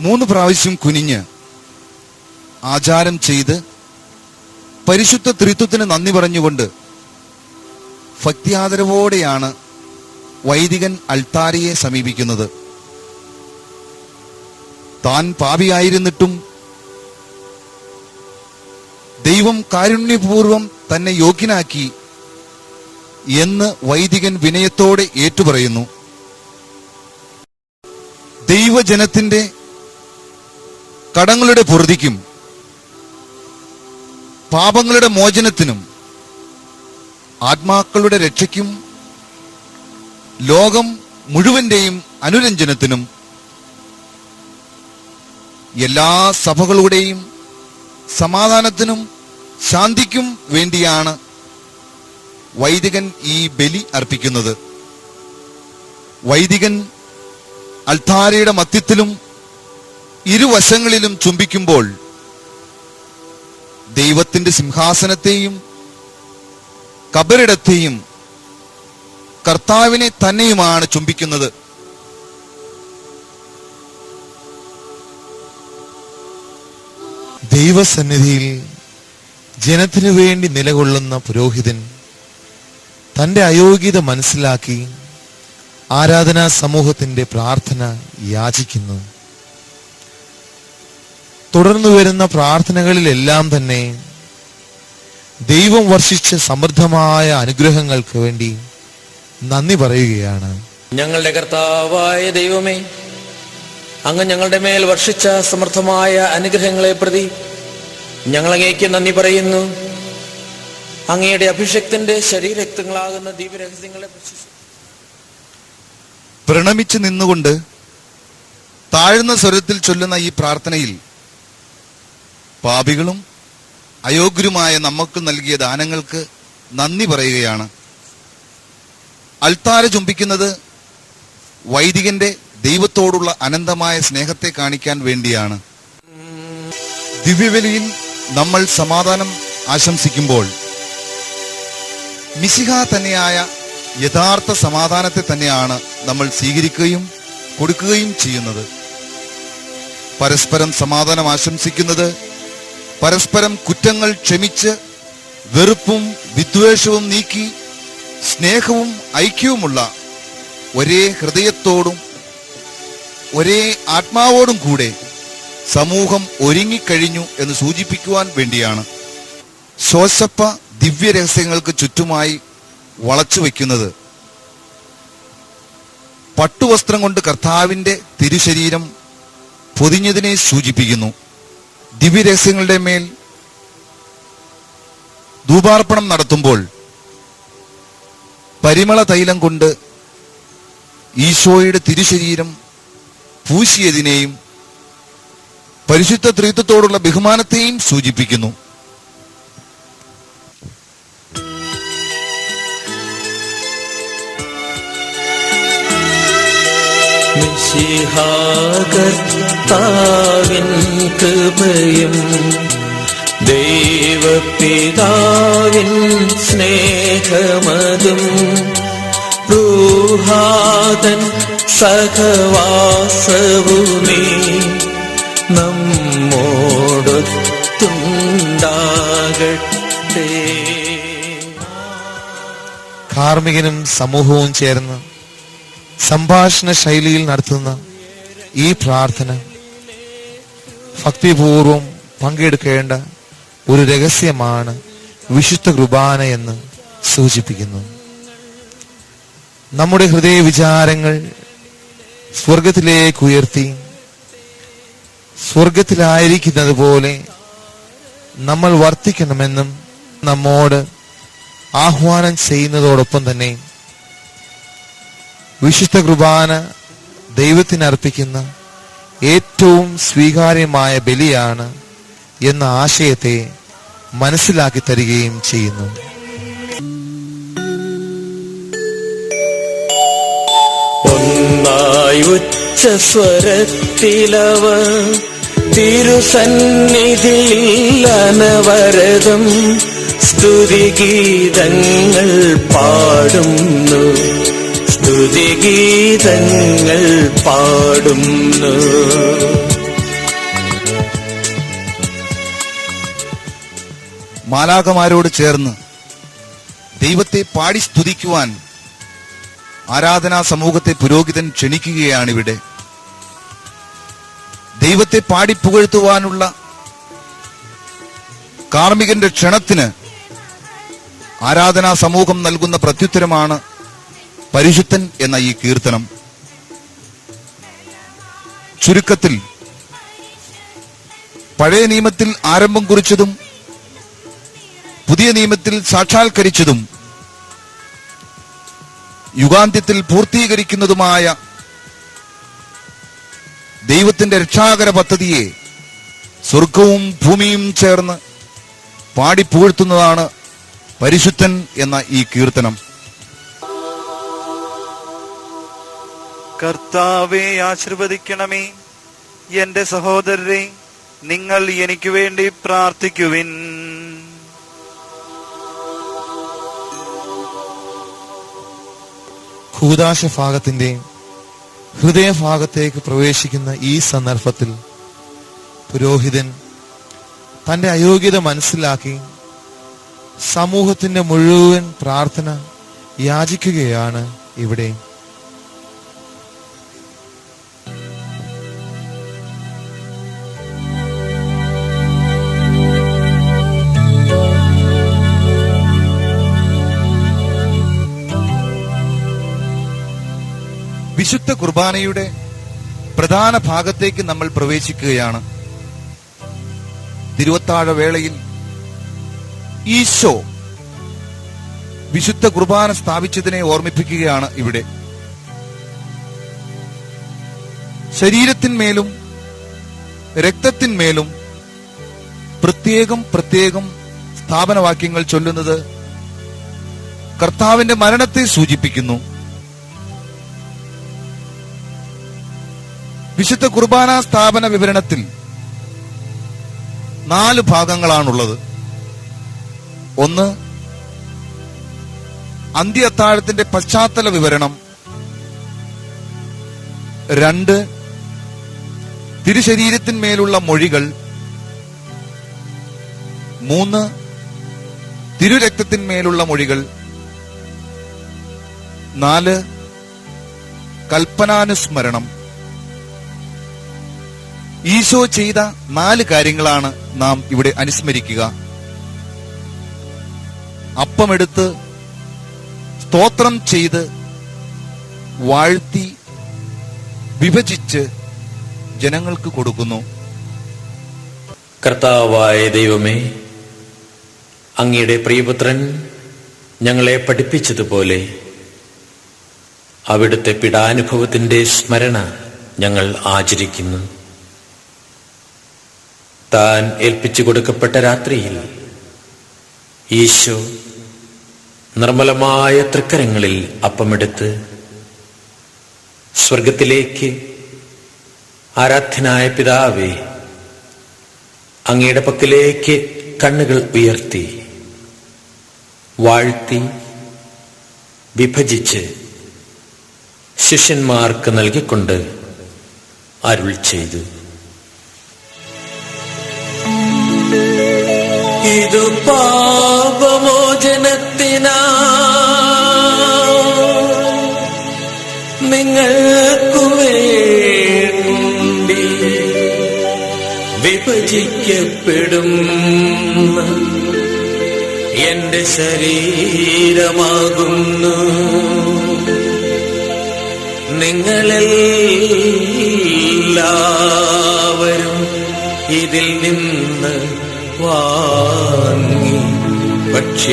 3 പ്രാവശ്യം കുനിഞ്ഞ് ആചാരം ചെയ്ത് പരിശുദ്ധ ത്രിത്വത്തിന് നന്ദി പറഞ്ഞുകൊണ്ട് ഭക്തിയാദരവോടെയാണ് വൈദികൻ അൾത്താരയെ സമീപിക്കുന്നത്. താൻ പാപിയായിരുന്നിട്ടും ദൈവം കാരുണ്യപൂർവം തന്നെ യോഗ്യനാക്കി എന്ന് വൈദികൻ വിനയത്തോടെ ഏറ്റുപറയുന്നു. ദൈവജനത്തിന്റെ കടങ്ങളുടെ പൊറുതിക്കും പാപങ്ങളുടെ മോചനത്തിനും ആത്മാക്കളുടെ രക്ഷയ്ക്കും ലോകം മുഴുവന്റെയും അനുരഞ്ജനത്തിനും എല്ലാ സഭകളുടെയും സമാധാനത്തിനും ശാന്തിക്കും വേണ്ടിയാണ് വൈദികൻ ഈ ബലി അർപ്പിക്കുന്നത്. വൈദികൻ അൾത്താരയുടെ മധ്യത്തിലും ഇരുവശങ്ങളിലും ചുംബിക്കുമ്പോൾ ദൈവത്തിന്റെ സിംഹാസനത്തെയും കബറിടത്തെയും കർത്താവിനെ തന്നെയുമാണ് ചുംബിക്കുന്നത്. ദൈവസന്നിധിയിൽ ജനത്തിനു വേണ്ടി നിലകൊള്ളുന്ന പുരോഹിതൻ തന്റെ അയോഗ്യത മനസ്സിലാക്കി ആരാധനാ സമൂഹത്തിന്റെ പ്രാർത്ഥന യാചിക്കുന്നു. തുടർന്നു വരുന്ന പ്രാർത്ഥനകളിലെല്ലാം തന്നെ ദൈവം വർഷിച്ച സമൃദ്ധമായ അനുഗ്രഹങ്ങൾക്ക് വേണ്ടി നന്ദി പറയുകയാണ്. ഞങ്ങളുടെ കർത്താവായ ദൈവമേ, അങ്ങ് ഞങ്ങളുടെ മേൽ വർഷിച്ച സമൃദ്ധമായ അനുഗ്രഹങ്ങളെ പ്രതി ഞങ്ങൾ അങ്ങേക്ക് നന്ദി പറയുന്നു. അങ്ങയുടെ അഭിഷേകത്തിന്റെ ശരീരരക്തങ്ങളാകുന്ന ദിവ്യരഹസ്യങ്ങളെ പ്രണമിച്ചു നിന്നുകൊണ്ട് താഴ്ന്ന സ്വരത്തിൽ ചൊല്ലുന്ന ഈ പ്രാർത്ഥനയിൽ പാപികളും അയോഗ്യരുമായ നമുക്ക് നൽകിയ ദാനങ്ങൾക്ക് നന്ദി പറയുകയാണ്. അൾത്താര ചുംബിക്കുന്നത് വൈദികന്റെ ദൈവത്തോടുള്ള അനന്തമായ സ്നേഹത്തെ കാണിക്കാൻ വേണ്ടിയാണ്. ദിവ്യബലിയിൽ നമ്മൾ സമാധാനം ആശംസിക്കുമ്പോൾ മിശിഹ തന്നെയായ യഥാർത്ഥ സമാധാനത്തെ തന്നെയാണ് നമ്മൾ സ്വീകരിക്കുകയും കൊടുക്കുകയും ചെയ്യുന്നത്. പരസ്പരം സമാധാനം ആശംസിക്കുന്നത് പരസ്പരം കുറ്റങ്ങൾ ക്ഷമിച്ച് വെറുപ്പും വിദ്വേഷവും നീക്കി സ്നേഹവും ഐക്യവുമുള്ള ഒരേ ഹൃദയത്തോടും ഒരേ ആത്മാവോടും കൂടെ സമൂഹം ഒരുങ്ങിക്കഴിഞ്ഞു എന്ന് സൂചിപ്പിക്കുവാൻ വേണ്ടിയാണ്. ശോശപ്പ ദിവ്യരഹസ്യങ്ങൾക്ക് ചുറ്റുമായി വളച്ചു വയ്ക്കുന്നത് പട്ടുവസ്ത്രം കൊണ്ട് കർത്താവിന്റെ തിരുശരീരം പൊതിഞ്ഞതിനെ സൂചിപ്പിക്കുന്നു. ദിവ്യരഹസ്യങ്ങളുടെ മേൽ ധൂപാർപ്പണം നടത്തുമ്പോൾ പരിമള തൈലം കൊണ്ട് ഈശോയുടെ തിരുശരീരം പൂശിയതിനെയും പരിശുദ്ധ ത്രിത്വത്തോടുള്ള ബഹുമാനത്തെയും സൂചിപ്പിക്കുന്നു. കർത്താവിൻ കൃപയും ദൈവപിതാവിൻ സ്നേഹമതും റൂഹാതൻ സഹവാസവുമേ നമ്മോടൊത്തുണ്ടാകട്ടെ. കാർമ്മികനും സമൂഹവും ചേർന്ന് സംഭാഷണ ശൈലിയിൽ നടത്തുന്ന ഈ പ്രാർത്ഥന ഭക്തിപൂർവം പങ്കെടുക്കേണ്ട ഒരു രഹസ്യമാണ് വിശുദ്ധ കുർബാന എന്ന് സൂചിപ്പിക്കുന്നു. നമ്മുടെ ഹൃദയ വിചാരങ്ങൾ സ്വർഗത്തിലേക്ക് ഉയർത്തി സ്വർഗത്തിലായിരിക്കുന്നത് പോലെ നമ്മൾ വർത്തിക്കണമെന്നും നമ്മോട് ആഹ്വാനം ചെയ്യുന്നതോടൊപ്പം തന്നെ വിശുദ്ധ കുർബാന ദൈവത്തിനർപ്പിക്കുന്ന ഏറ്റവും സ്വീകാര്യമായ ബലിയാണ് എന്ന ആശയത്തെ മനസ്സിലാക്കി തരികയും ചെയ്യുന്നു. ഒന്നായി ഉച്ചസ്വരത്തിലവർ തിരുസന്നിധിയിൽ അനവരതം സ്തുതിഗീതങ്ങൾ പാടുന്നു, സ്തുതിഗീതങ്ങൾ പാടുന്നു. മാലാഖമാരോട് ചേർന്ന് ദൈവത്തെ പാടി സ്തുതിക്കുവാൻ ആരാധനാ സമൂഹത്തെ പുരോഹിതൻ ക്ഷണിക്കുകയാണിവിടെ. ദൈവത്തെ പാടി പുകഴ്ത്തുവാനുള്ള കാർമ്മികന്റെ ക്ഷണത്തിന് ആരാധനാ സമൂഹം നൽകുന്ന പ്രത്യുത്തരമാണ് പരിശുദ്ധൻ എന്ന ഈ കീർത്തനം. ചുരുക്കത്തിൽ പഴയ നിയമത്തിൽ ആരംഭം കുറിച്ചതും പുതിയ നിയമത്തിൽ സാക്ഷാത്കരിച്ചതും യുഗാന്ത്യത്തിൽ പൂർത്തീകരിക്കുന്നതുമായ ദൈവത്തിന്റെ രക്ഷാകര പദ്ധതിയെ സ്വർഗവും ഭൂമിയും ചേർന്ന് പാടിപ്പുകഴ്ത്തുന്നതാണ് പരിശുദ്ധൻ എന്ന ഈ കീർത്തനം. കർത്താവെ ആശീർവദിക്കണമേ. എന്റെ സഹോദരരെ, നിങ്ങൾ എനിക്ക് വേണ്ടി പ്രാർത്ഥിക്കുവിൻ. കൂദാശ ഭാഗത്തിന്റെ ഹൃദയഭാഗത്തേക്ക് പ്രവേശിക്കുന്ന ഈ സന്ദർഭത്തിൽ പുരോഹിതൻ തന്റെ അയോഗ്യത മനസ്സിലാക്കി സമൂഹത്തിന്റെ മുഴുവൻ പ്രാർത്ഥന യാചിക്കുകയാണ് ഇവിടെ. വിശുദ്ധ കുർബാനയുടെ പ്രധാന ഭാഗത്തേക്ക് നമ്മൾ പ്രവേശിക്കുകയാണ്. തിരുവത്താഴ വേളയിൽ ഈശോ വിശുദ്ധ കുർബാന സ്ഥാപിച്ചതിനെ ഓർമ്മിപ്പിക്കുകയാണ് ഇവിടെ. ശരീരത്തിന്മേലും രക്തത്തിന്മേലും പ്രത്യേകം പ്രത്യേകം സ്ഥാപനവാക്യങ്ങൾ ചൊല്ലുന്നത് കർത്താവിന്റെ മരണത്തെ സൂചിപ്പിക്കുന്നു. വിശുദ്ധ കുർബാന സ്ഥാപന വിവരണത്തിൽ 4 ഭാഗങ്ങളാണുള്ളത്. 1, അന്ത്യ അത്താഴത്തിന്റെ പശ്ചാത്തല വിവരണം. 2, തിരുശരീരത്തിന്മേലുള്ള മൊഴികൾ. 3, തിരുരക്തത്തിന്മേലുള്ള മൊഴികൾ. 4, കൽപ്പനാനുസ്മരണം. ഈശോ ചെയ്ത 4 കാര്യങ്ങളാണ് നാം ഇവിടെ അനുസ്മരിക്കുക. അപ്പമെടുത്ത് സ്തോത്രം ചെയ്ത് വാഴ്ത്തി വിഭജിച്ച് ജനങ്ങൾക്ക് കൊടുക്കുന്നു. കർത്താവായ ദൈവമേ, അങ്ങയുടെ പ്രിയപുത്രൻ ഞങ്ങളെ പഠിപ്പിച്ചതുപോലെ അവിടുത്തെ പീഡാനുഭവത്തിന്റെ സ്മരണ ഞങ്ങൾ ആചരിക്കുന്നു. താൻ ഏൽപ്പിച്ചു കൊടുക്കപ്പെട്ട രാത്രിയിൽ ഈശോ നിർമ്മലമായ തൃക്കരങ്ങളിൽ അപ്പമെടുത്ത് സ്വർഗത്തിലേക്ക് ആരാധ്യനായ പിതാവേ, അങ്ങയുടെ പക്കലേക്ക് കണ്ണുകൾ ഉയർത്തി വാഴ്ത്തി വിഭജിച്ച് ശിഷ്യന്മാർക്ക് നൽകിക്കൊണ്ട് അരുൾ ചെയ്തു. ഇതു പാപമോചനത്തിനാ നിങ്ങൾക്കു വേണ്ടി വിഭജിക്കപ്പെടും എന്റെ ശരീരമാകുന്നു. നിങ്ങളെല്ലാവരും ഇതിൽ നിന്ന് വാങ്ങി ഭക്ഷിക്കുവിൻ.